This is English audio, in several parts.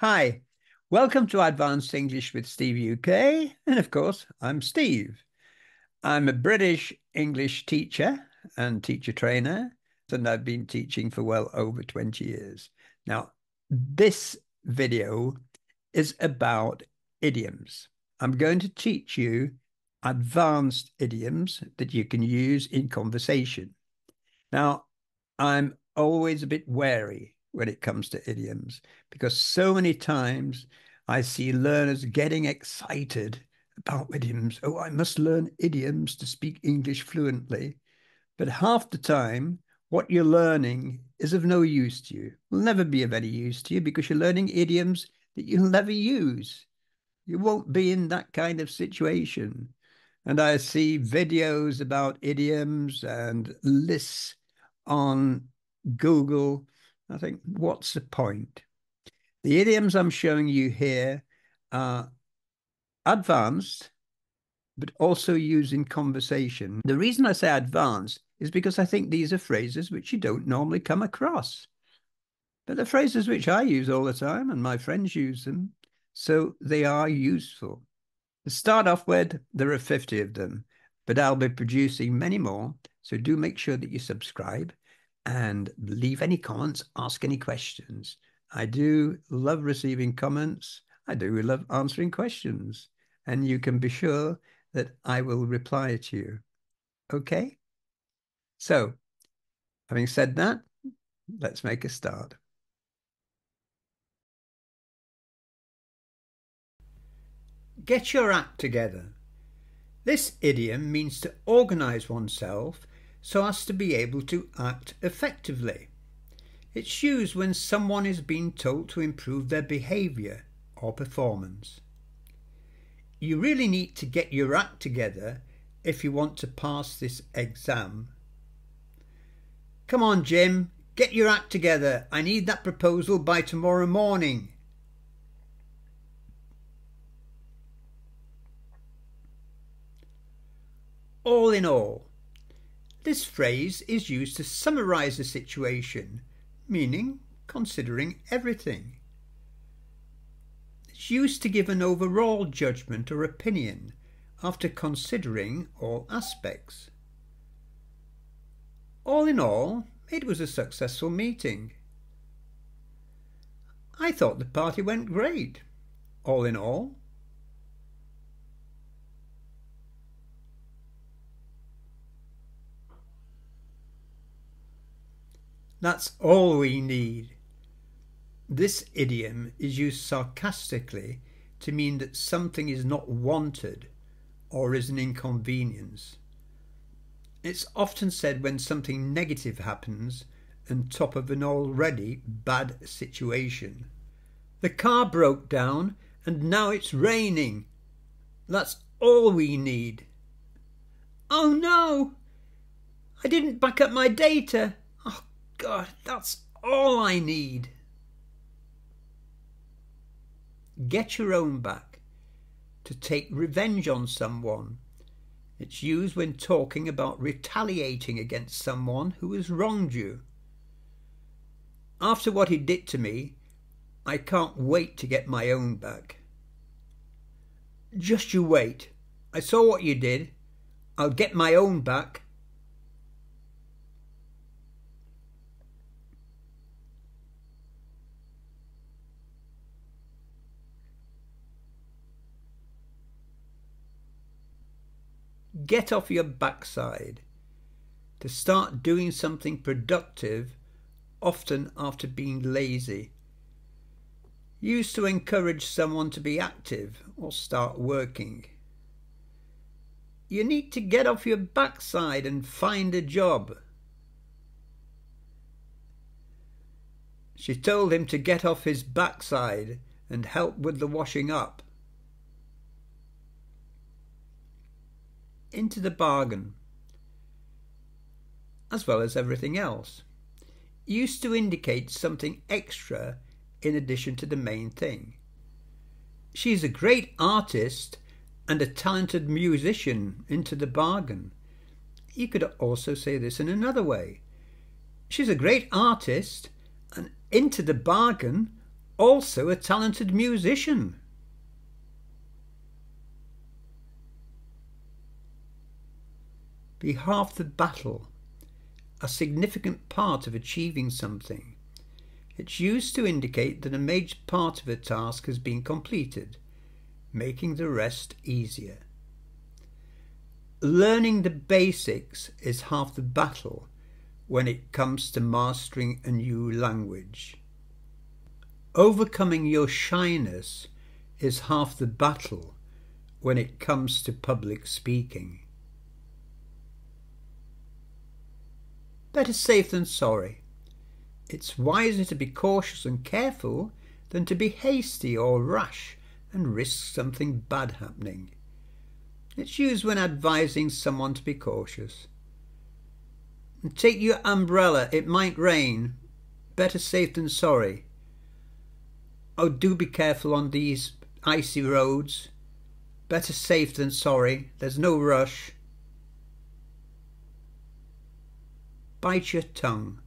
Hi, welcome to Advanced English with Steve UK. And of course, I'm Steve. I'm a British English teacher and teacher trainer, and I've been teaching for well over 20 years. Now, this video is about idioms. I'm going to teach you advanced idioms that you can use in conversation. Now, I'm always a bit wary when it comes to idioms because so many times I see learners getting excited about idioms. Oh, I must learn idioms to speak English fluently. But half the time, what you're learning is of no use to you, will never be of any use to you because you're learning idioms that you'll never use. You won't be in that kind of situation. And I see videos about idioms and lists on Google. I think, what's the point? The idioms I'm showing you here are advanced, but also used in conversation. The reason I say advanced is because I think these are phrases which you don't normally come across. But they're phrases which I use all the time and my friends use them. So they are useful. To start off with, there are 50 of them, but I'll be producing many more. So do make sure that you subscribe and leave any comments, ask any questions. I do love receiving comments. I do love answering questions. And you can be sure that I will reply to you. Okay? So, having said that, let's make a start. Get your act together. This idiom means to organize oneself so as to be able to act effectively. It's used when someone is being told to improve their behavior or performance. You really need to get your act together if you want to pass this exam. Come on, Jim, get your act together. I need that proposal by tomorrow morning. All in all, this phrase is used to summarize a situation, meaning considering everything. It's used to give an overall judgment or opinion after considering all aspects. All in all, it was a successful meeting. I thought the party went great. All in all. That's all we need. This idiom is used sarcastically to mean that something is not wanted or is an inconvenience. It's often said when something negative happens on top of an already bad situation. The car broke down and now it's raining. That's all we need. Oh no! I didn't back up my data. Oh God, that's all I need. Get your own back. To take revenge on someone. It's used when talking about retaliating against someone who has wronged you. After what he did to me, I can't wait to get my own back. Just you wait. I saw what you did. I'll get my own back. Get off your backside. To start doing something productive, often after being lazy. Used to encourage someone to be active or start working. You need to get off your backside and find a job. She told him to get off his backside and help with the washing up. Into the bargain, as well as everything else. Used to indicate something extra in addition to the main thing. She's a great artist and a talented musician into the bargain. You could also say this in another way. She's a great artist and into the bargain Also a talented musician. Be half the battle, a significant part of achieving something. It's used to indicate that a major part of a task has been completed, making the rest easier. Learning the basics is half the battle when it comes to mastering a new language. Overcoming your shyness is half the battle when it comes to public speaking. Better safe than sorry. It's wiser to be cautious and careful than to be hasty or rash and risk something bad happening. It's used when advising someone to be cautious. And take your umbrella, it might rain. Better safe than sorry. Oh, do be careful on these icy roads. Better safe than sorry. There's no rush. Bite your tongue.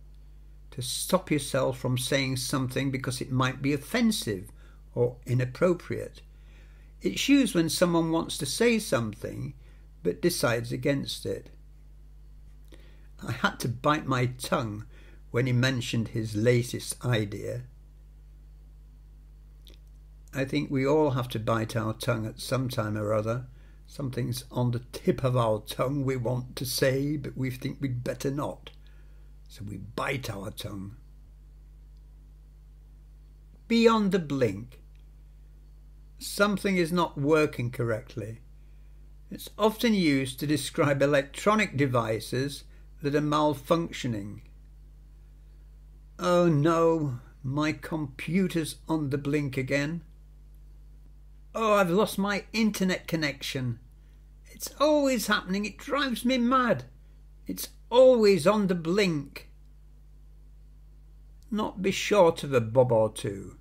To stop yourself from saying something because it might be offensive or inappropriate. It's used when someone wants to say something but decides against it. I had to bite my tongue when he mentioned his latest idea. I think we all have to bite our tongue at some time or other. Something's on the tip of our tongue we want to say, but we think we'd better not. So we bite our tongue. Beyond the blink. Something is not working correctly. It's often used to describe electronic devices that are malfunctioning. Oh no, my computer's on the blink again. Oh, I've lost my internet connection. It's always happening. It drives me mad. It's always on the blink. Not be short of a bob or two.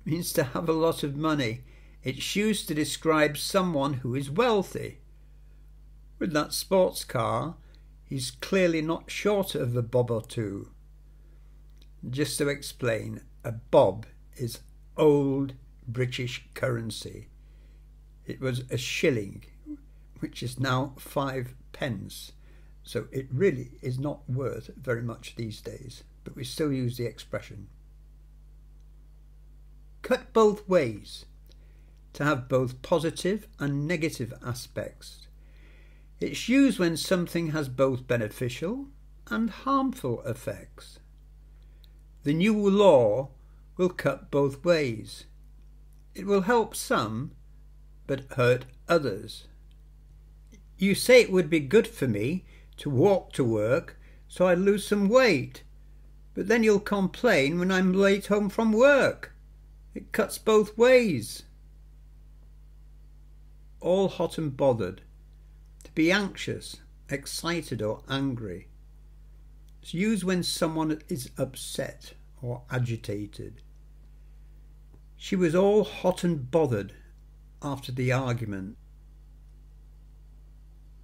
Means to have a lot of money. It's used to describe someone who is wealthy. With that sports car, he's clearly not short of a bob or two. Just to explain, a bob is old British currency. It was a shilling, which is now 5 pence. So it really is not worth very much these days, but we still use the expression. Cut both ways. To have both positive and negative aspects. It's used when something has both beneficial and harmful effects. The new law will cut both ways. It will help some, but hurt others. You say it would be good for me to walk to work so I'd lose some weight, but then you'll complain when I'm late home from work. It cuts both ways. All hot and bothered. To be anxious, excited or angry. It's used when someone is upset or agitated. She was all hot and bothered after the argument.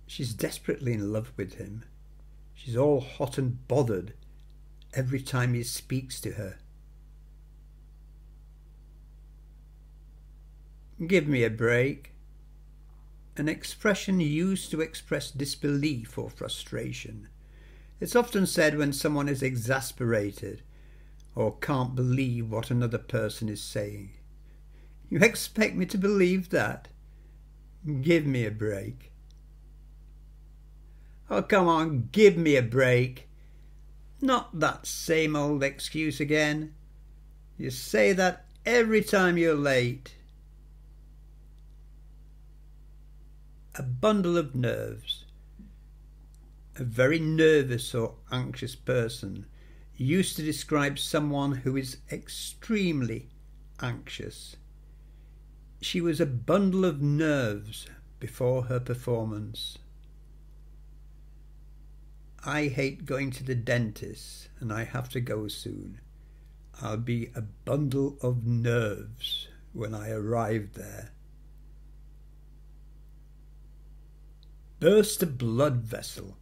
She's desperately in love with him. She's all hot and bothered every time he speaks to her. Give me a break. An expression used to express disbelief or frustration. It's often said when someone is exasperated or can't believe what another person is saying. You expect me to believe that? Give me a break. Oh, come on, give me a break. Not that same old excuse again. You say that every time you're late. A bundle of nerves. A very nervous or anxious person used to describe someone who is extremely anxious. She was a bundle of nerves before her performance. I hate going to the dentist and I have to go soon. I'll be a bundle of nerves when I arrive there. Burst a blood vessel.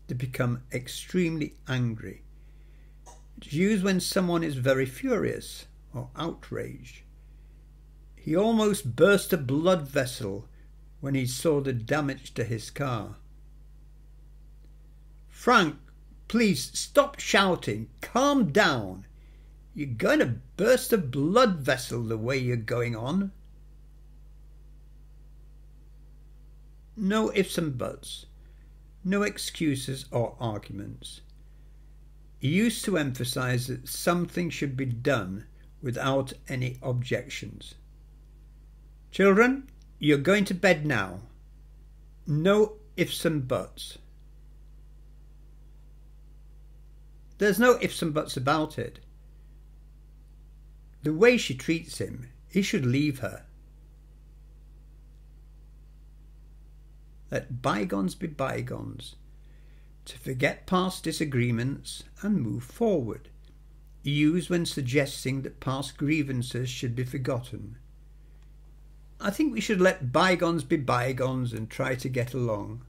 To become extremely angry. It's used when someone is very furious or outraged. He almost burst a blood vessel when he saw the damage to his car. Frank, please stop shouting. Calm down. You're going to burst a blood vessel the way you're going on. No ifs and buts. No excuses or arguments. He used to emphasize that something should be done without any objections. Children, you're going to bed now. No ifs and buts. There's no ifs and buts about it. The way she treats him, he should leave her. Let bygones be bygones. To forget past disagreements and move forward. Use when suggesting that past grievances should be forgotten. I think we should let bygones be bygones and try to get along.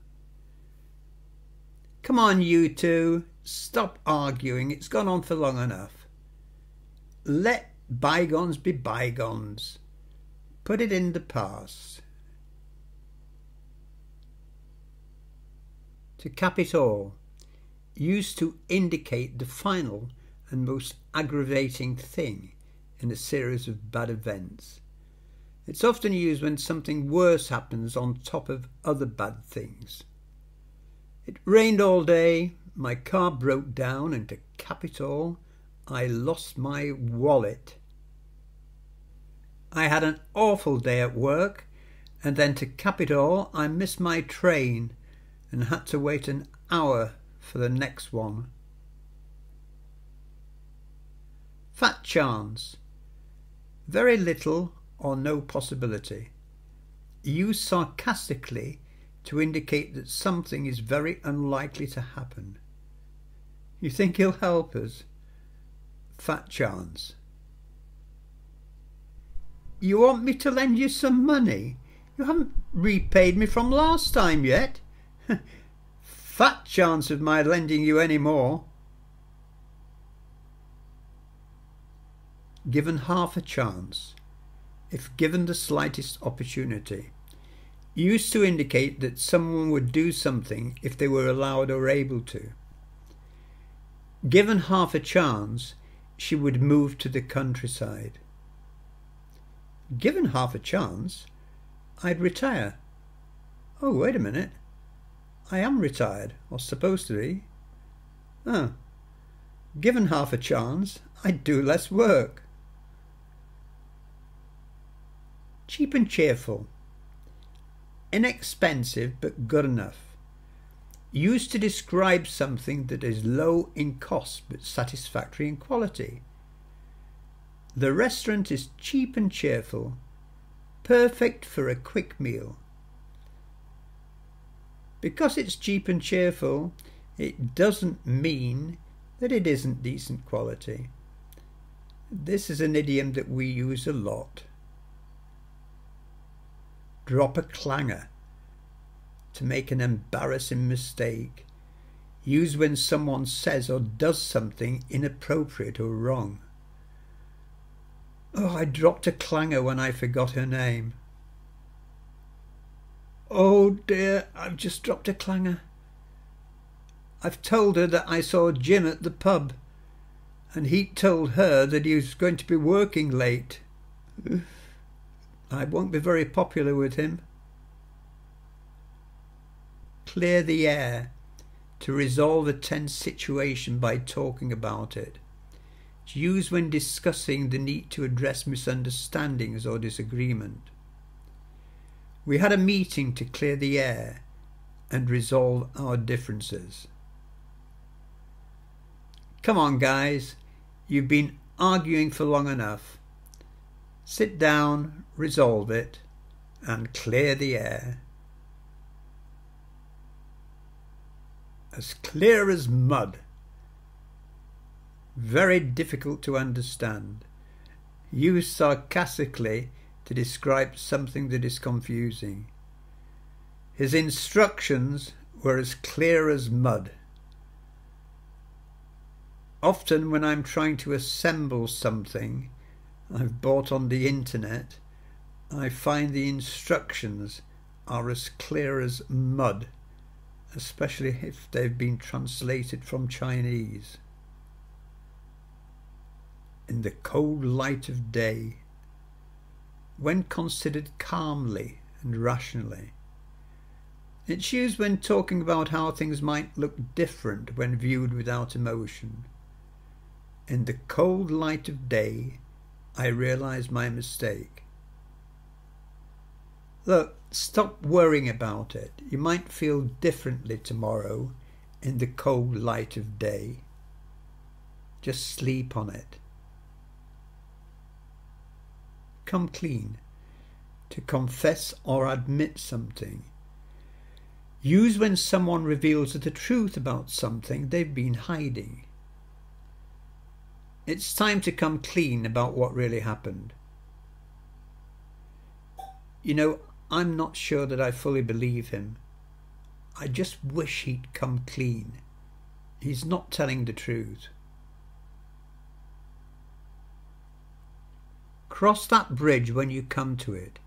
Come on, you two. Stop arguing. It's gone on for long enough. Let bygones be bygones. Put it in the past. To cap it all. Used to indicate the final and most aggravating thing in a series of bad events. It's often used when something worse happens on top of other bad things. It rained all day, my car broke down, and to cap it all, I lost my wallet. I had an awful day at work, and then to cap it all, I missed my train and had to wait an hour for the next one. Fat chance. Very little or no possibility. Used sarcastically to indicate that something is very unlikely to happen. You think he'll help us? Fat chance. You want me to lend you some money? You haven't repaid me from last time yet. Fat chance of my lending you any more. Given half a chance, if given the slightest opportunity. Used to indicate that someone would do something if they were allowed or able to. Given half a chance, she would move to the countryside. Given half a chance, I'd retire. Oh, wait a minute. I am retired, or supposed to be. Oh. Given half a chance, I'd do less work. Cheap and cheerful. Inexpensive but good enough. Used to describe something that is low in cost but satisfactory in quality. The restaurant is cheap and cheerful, perfect for a quick meal. Because it's cheap and cheerful, it doesn't mean that it isn't decent quality. This is an idiom that we use a lot. Drop a clanger. To make an embarrassing mistake. Used when someone says or does something inappropriate or wrong. Oh, I dropped a clanger when I forgot her name. Oh dear, I've just dropped a clanger. I've told her that I saw Jim at the pub, and he told her that he was going to be working late. I won't be very popular with him. Clear the air. To resolve a tense situation by talking about it. It's used when discussing the need to address misunderstandings or disagreement. We had a meeting to clear the air and resolve our differences. Come on, guys. You've been arguing for long enough. Sit down, resolve it, and clear the air. As clear as mud. Very difficult to understand. Used sarcastically to describe something that is confusing. His instructions were as clear as mud. Often when I'm trying to assemble something I've bought on the internet, I find the instructions are as clear as mud, especially if they've been translated from Chinese. In the cold light of day, when considered calmly and rationally. It's used when talking about how things might look different when viewed without emotion. In the cold light of day, I realize my mistake. Look, stop worrying about it. You might feel differently tomorrow in the cold light of day. Just sleep on it. Come clean. To confess or admit something. Use when someone reveals the truth about something they've been hiding. It's time to come clean about what really happened. You know, I'm not sure that I fully believe him. I just wish he'd come clean. He's not telling the truth. Cross that bridge when you come to it.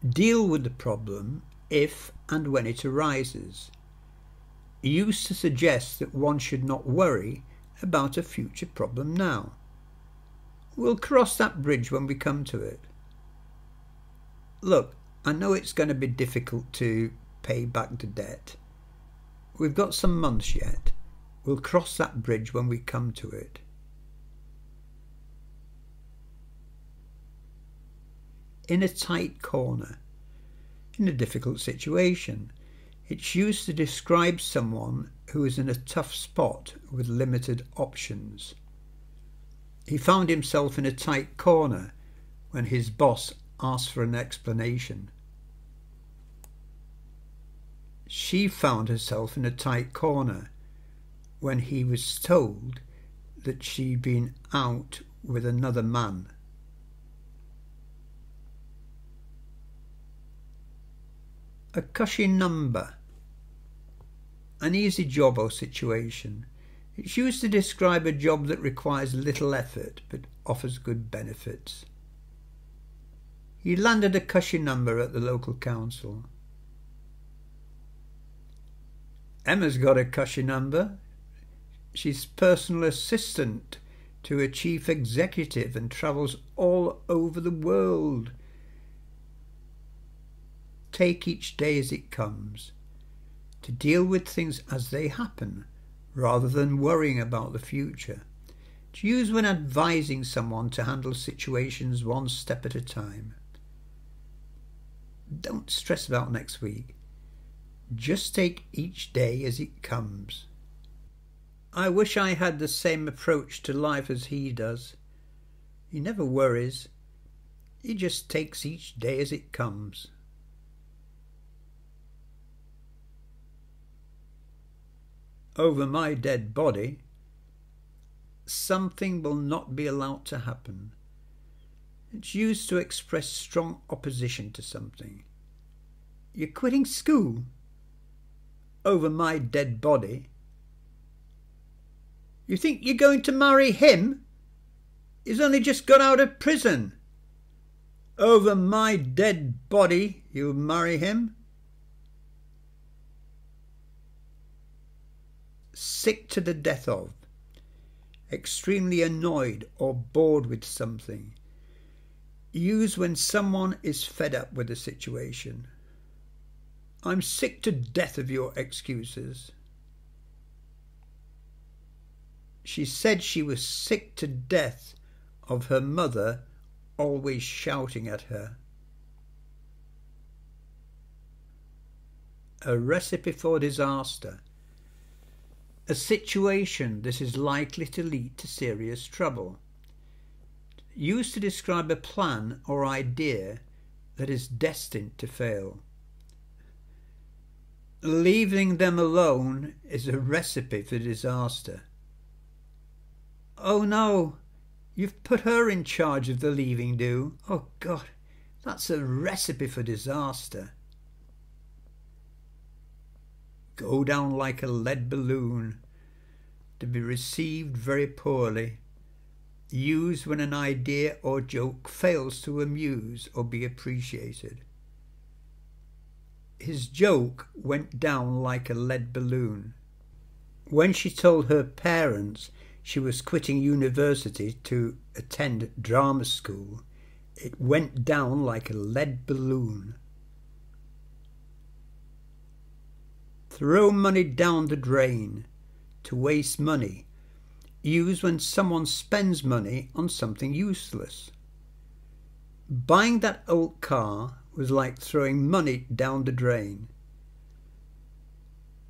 Deal with the problem if and when it arises. Used to suggest that one should not worry about a future problem now. We'll cross that bridge when we come to it. Look, I know it's going to be difficult to pay back the debt. We've got some months yet. We'll cross that bridge when we come to it. In a tight corner. In a difficult situation. It's used to describe someone who is in a tough spot with limited options. He found himself in a tight corner when his boss asked for an explanation. She found herself in a tight corner when he was told that she'd been out with another man. A cushy number. An easy job or situation. It's used to describe a job that requires little effort but offers good benefits. He landed a cushy number at the local council. Emma's got a cushy number. She's personal assistant to a chief executive and travels all over the world. Take each day as it comes. To deal with things as they happen, rather than worrying about the future. To use when advising someone to handle situations one step at a time. Don't stress about next week. Just take each day as it comes. I wish I had the same approach to life as he does. He never worries. He just takes each day as it comes. Over my dead body, something will not be allowed to happen. It's used to express strong opposition to something. You're quitting school? Over my dead body? You think you're going to marry him? He's only just got out of prison. Over my dead body, you'll marry him? Sick to the death of, extremely annoyed or bored with something. Use when someone is fed up with a situation. I'm sick to death of your excuses. She said she was sick to death of her mother always shouting at her. A recipe for disaster. A situation that is likely to lead to serious trouble. Used to describe a plan or idea that is destined to fail. Leaving them alone is a recipe for disaster. Oh no, you've put her in charge of the leaving do. Oh God, that's a recipe for disaster. Go down like a lead balloon. to be received very poorly. Used when an idea or joke fails to amuse or be appreciated. His joke went down like a lead balloon. When she told her parents she was quitting university to attend drama school, it went down like a lead balloon. Throw money down the drain. To waste money. Used when someone spends money on something useless. Buying that old car was like throwing money down the drain.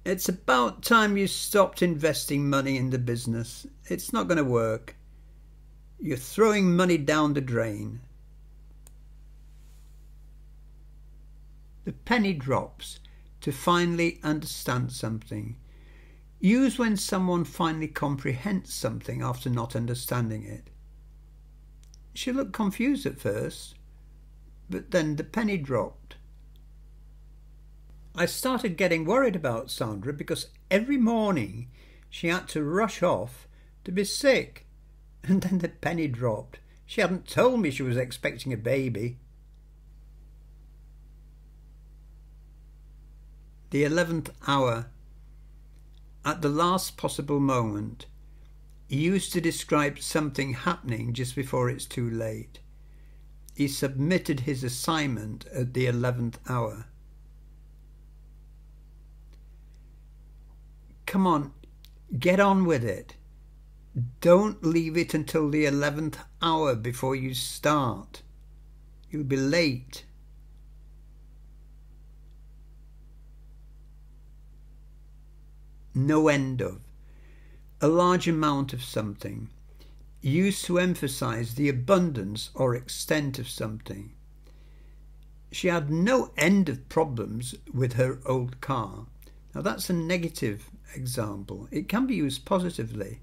It's about time you stopped investing money in the business. It's not going to work. You're throwing money down the drain. The penny drops. To finally understand something. Used when someone finally comprehends something after not understanding it. She looked confused at first, but then the penny dropped. I started getting worried about Sandra because every morning she had to rush off to be sick, and then the penny dropped. She hadn't told me she was expecting a baby. The 11th hour. At the last possible moment. Used to describe something happening just before it's too late. He submitted his assignment at the 11th hour. Come on, get on with it. Don't leave it until the 11th hour before you start. You'll be late. No end of. A large amount of something. Used to emphasize the abundance or extent of something. She had no end of problems with her old car. Now that's a negative example. It can be used positively.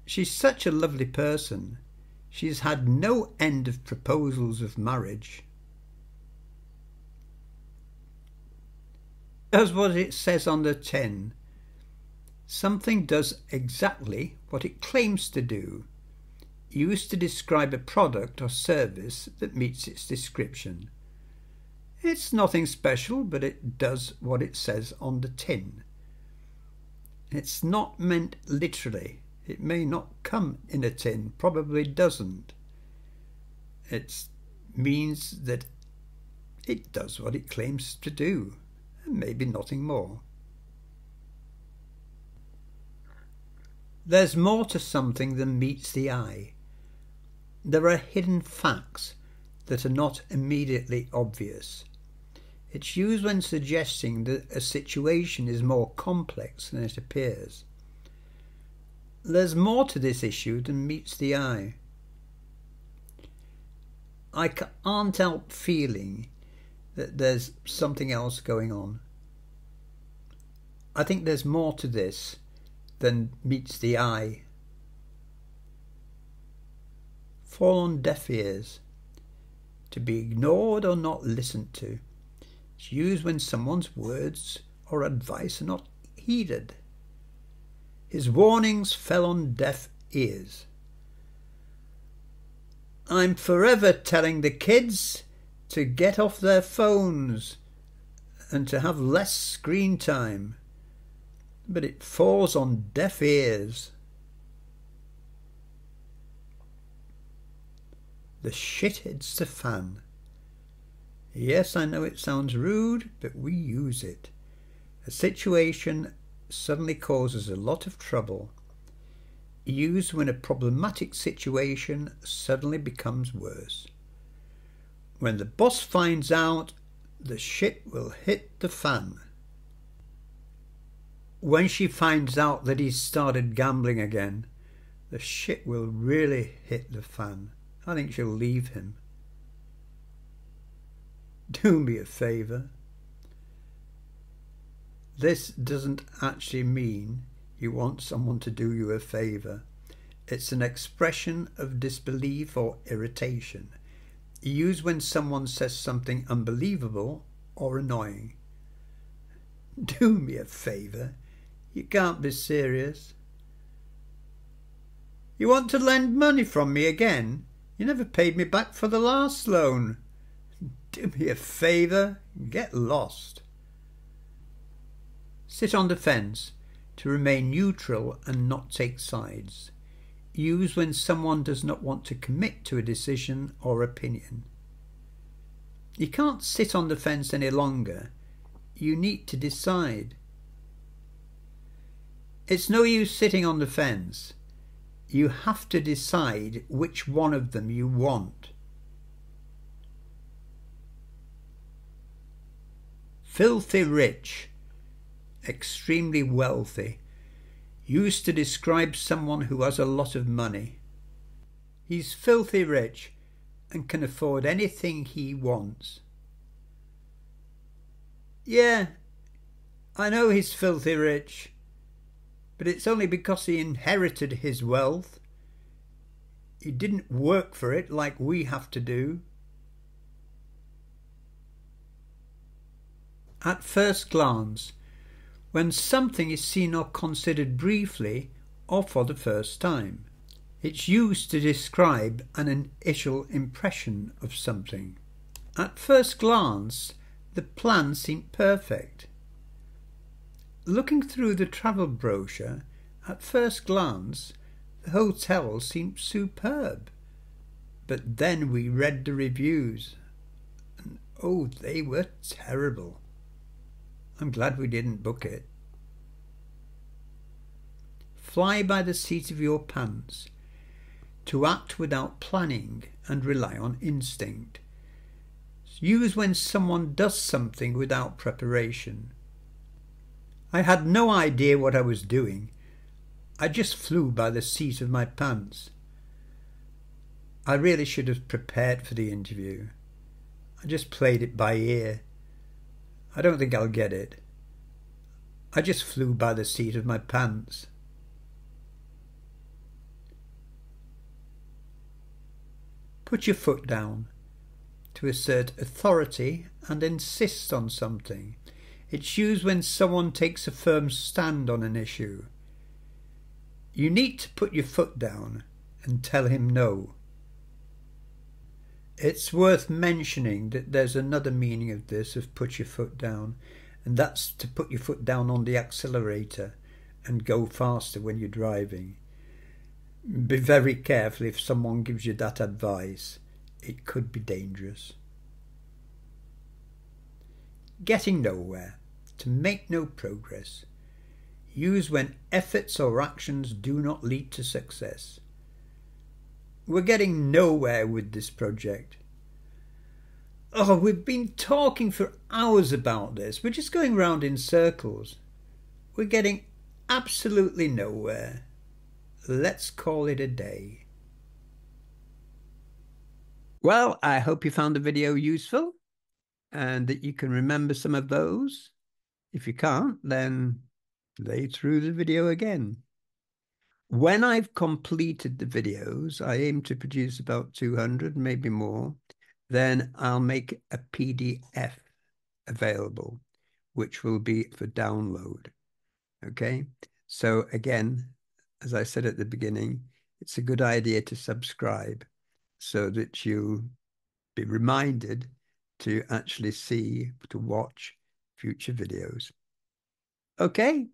She's such a lovely person. She's had no end of proposals of marriage. Does what it says on the tin. Something does exactly what it claims to do. Used to describe a product or service that meets its description. It's nothing special, but it does what it says on the tin. It's not meant literally. It may not come in a tin, probably doesn't. It means that it does what it claims to do, and maybe nothing more. There's more to something than meets the eye. There are hidden facts that are not immediately obvious. It's used when suggesting that a situation is more complex than it appears. There's more to this issue than meets the eye. I can't help feeling that there's something else going on. I think there's more to this than meets the eye. Fall on deaf ears. To be ignored or not listened to. It's used when someone's words or advice are not heeded. His warnings fell on deaf ears. I'm forever telling the kids to get off their phones and to have less screen time, but it falls on deaf ears. The shit hits the fan. Yes, I know it sounds rude, but we use it. A situation suddenly causes a lot of trouble. Used when a problematic situation suddenly becomes worse. When the boss finds out, the shit will hit the fan. When she finds out that he's started gambling again, the shit will really hit the fan. I think she'll leave him. Do me a favour. This doesn't actually mean you want someone to do you a favour. It's an expression of disbelief or irritation, used when someone says something unbelievable or annoying. Do me a favour. You can't be serious. You want to lend money from me again? You never paid me back for the last loan. Do me a favour, get lost. Sit on the fence, to remain neutral and not take sides. Use when someone does not want to commit to a decision or opinion. You can't sit on the fence any longer. You need to decide. It's no use sitting on the fence. You have to decide which one of them you want. Filthy rich, extremely wealthy, used to describe someone who has a lot of money. He's filthy rich and can afford anything he wants. Yeah, I know he's filthy rich, but it's only because he inherited his wealth. He didn't work for it like we have to do. At first glance, when something is seen or considered briefly or for the first time. It's used to describe an initial impression of something. At first glance, the plan seemed perfect. Looking through the travel brochure, at first glance, the hotel seemed superb. But then we read the reviews, and oh, they were terrible. I'm glad we didn't book it. Fly by the seat of your pants. To act without planning and rely on instinct. Use when someone does something without preparation. I had no idea what I was doing. I just flew by the seat of my pants. I really should have prepared for the interview. I just played it by ear. I don't think I'll get it. I just flew by the seat of my pants. Put your foot down. To assert authority and insist on something. It's used when someone takes a firm stand on an issue. You need to put your foot down and tell him no. It's worth mentioning that there's another meaning of this, of put your foot down, and that's to put your foot down on the accelerator and go faster when you're driving. Be very careful if someone gives you that advice. It could be dangerous. Getting nowhere. To make no progress. Use when efforts or actions do not lead to success. We're getting nowhere with this project. Oh, we've been talking for hours about this. We're just going round in circles. We're getting absolutely nowhere. Let's call it a day. Well, I hope you found the video useful and that you can remember some of those. If you can't, then play through the video again. When I've completed the videos, I aim to produce about 200, maybe more, then I'll make a PDF available, which will be for download. Okay? So again, as I said at the beginning, it's a good idea to subscribe so that you'll be reminded to actually to watch future videos. Okay,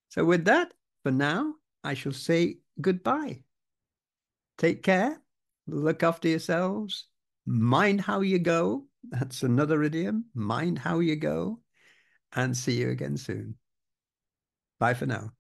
so with that, for now, I shall say goodbye. Take care, look after yourselves, mind how you go. That's another idiom, mind how you go, and see you again soon. Bye for now.